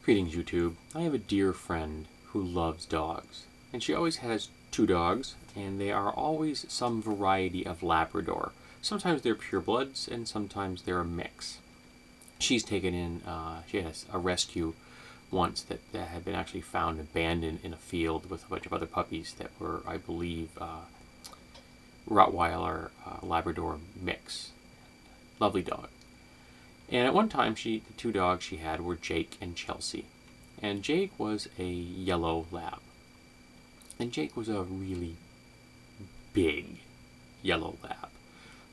Greetings, YouTube. I have a dear friend who loves dogs, and she always has two dogs, and they are always some variety of Labrador. Sometimes they're purebloods, and sometimes they're a mix. She's taken in, she has a rescue once that had been actually found abandoned in a field with a bunch of other puppies that were, I believe, Rottweiler Labrador mix. Lovely dog. And at one time, the two dogs she had were Jake and Chelsea. And Jake was a yellow lab. And Jake was a really big yellow lab,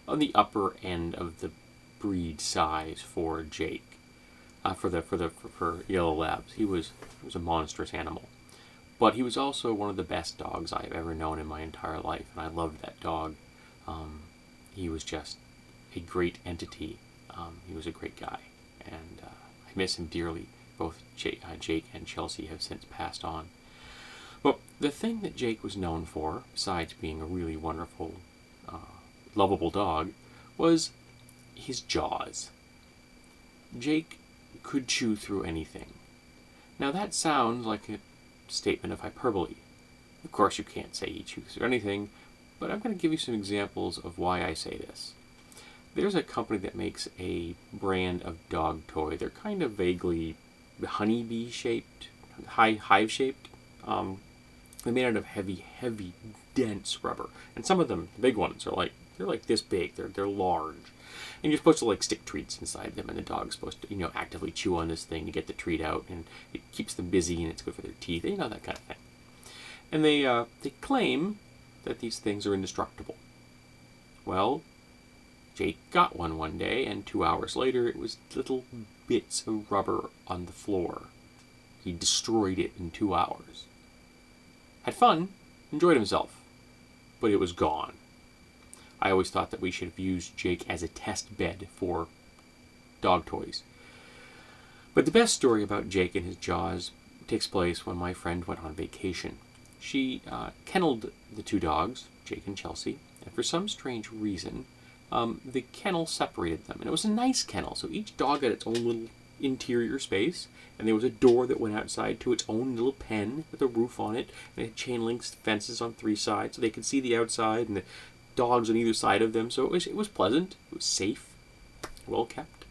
on the upper end of the breed size for Jake. For yellow labs, he was a monstrous animal. But he was also one of the best dogs I've ever known in my entire life, and I loved that dog. He was just a great entity. He was a great guy, and I miss him dearly. Both Jake and Chelsea have since passed on. But the thing that Jake was known for, besides being a really wonderful, lovable dog, was his jaws. Jake could chew through anything. Now that sounds like a statement of hyperbole. Of course you can't say he chews through anything, but I'm going to give you some examples of why I say this. There's a company that makes a brand of dog toy. They're kind of vaguely honeybee shaped, hive shaped. They're made out of heavy, dense rubber. And some of them, the big ones, they're like this big. They're large. And you're supposed to stick treats inside them, and the dog's supposed to actively chew on this thing to get the treat out, and it keeps them busy and it's good for their teeth. That kind of thing. And they claim that these things are indestructible. Well, Jake got one day, and 2 hours later, it was little bits of rubber on the floor. He destroyed it in 2 hours. Had fun, enjoyed himself, but it was gone. I always thought that we should have used Jake as a test bed for dog toys. But the best story about Jake and his jaws takes place when my friend went on vacation. She kenneled the two dogs, Jake and Chelsea, and for some strange reason, the kennel separated them. And it was a nice kennel, so each dog had its own little interior space, and there was a door that went outside to its own little pen with a roof on it, and it had chain link fences on three sides so they could see the outside and the dogs on either side of them. So it was pleasant, it was safe, well kept.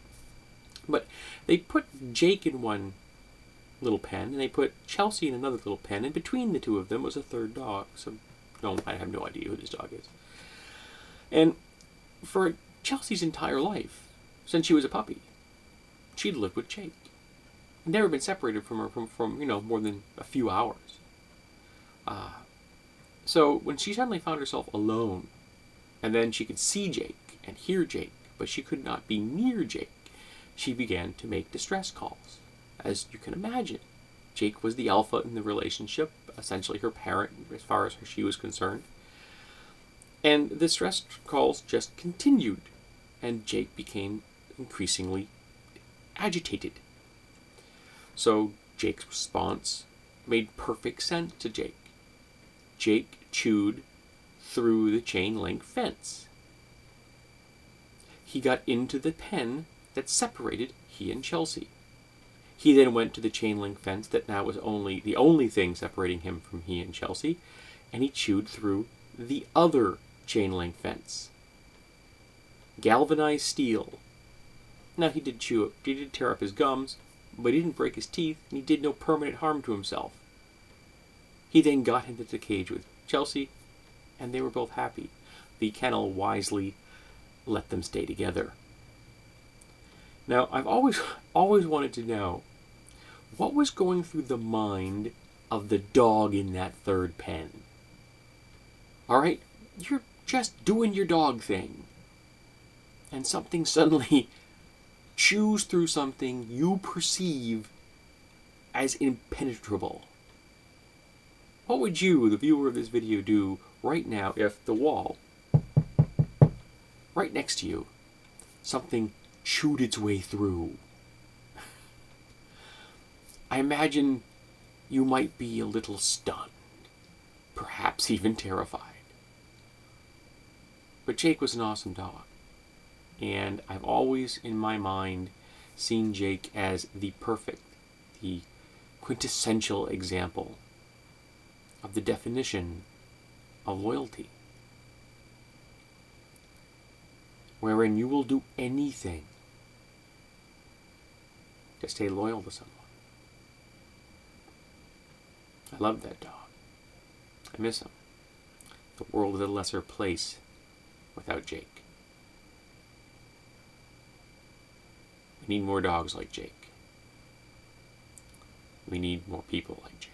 But they put Jake in one little pen, and they put Chelsea in another little pen, and between the two of them was a third dog. So I have no idea who this dog is. And for Chelsea's entire life, since she was a puppy, she'd lived with Jake. Never been separated from her from more than a few hours. So when she suddenly found herself alone, and then she could see Jake and hear Jake, but she could not be near Jake, she began to make distress calls. As you can imagine, Jake was the alpha in the relationship, essentially her parent as far as she was concerned. And the distress calls just continued, and Jake became increasingly agitated. So Jake's response made perfect sense to Jake. Jake chewed through the chain link fence. He got into the pen that separated he and Chelsea. He then went to the chain link fence that now was the only thing separating him from he and Chelsea, and he chewed through the other chain link fence. Galvanized steel. Now he did tear up his gums, but he didn't break his teeth, and he did no permanent harm to himself. He then got into the cage with Chelsea, and they were both happy. The kennel wisely let them stay together. Now, I've always wanted to know what was going through the mind of the dog in that third pen. All right, you're just doing your dog thing, and something suddenly chews through something you perceive as impenetrable. What would you, the viewer of this video, do right now if the wall right next to you, something chewed its way through? I imagine you might be a little stunned, perhaps even terrified. But Jake was an awesome dog, and I've always, in my mind, seen Jake as the perfect, the quintessential example of the definition of loyalty, wherein you will do anything to stay loyal to someone. I love that dog. I miss him. The world is a lesser place without Jake. We need more dogs like Jake. We need more people like Jake.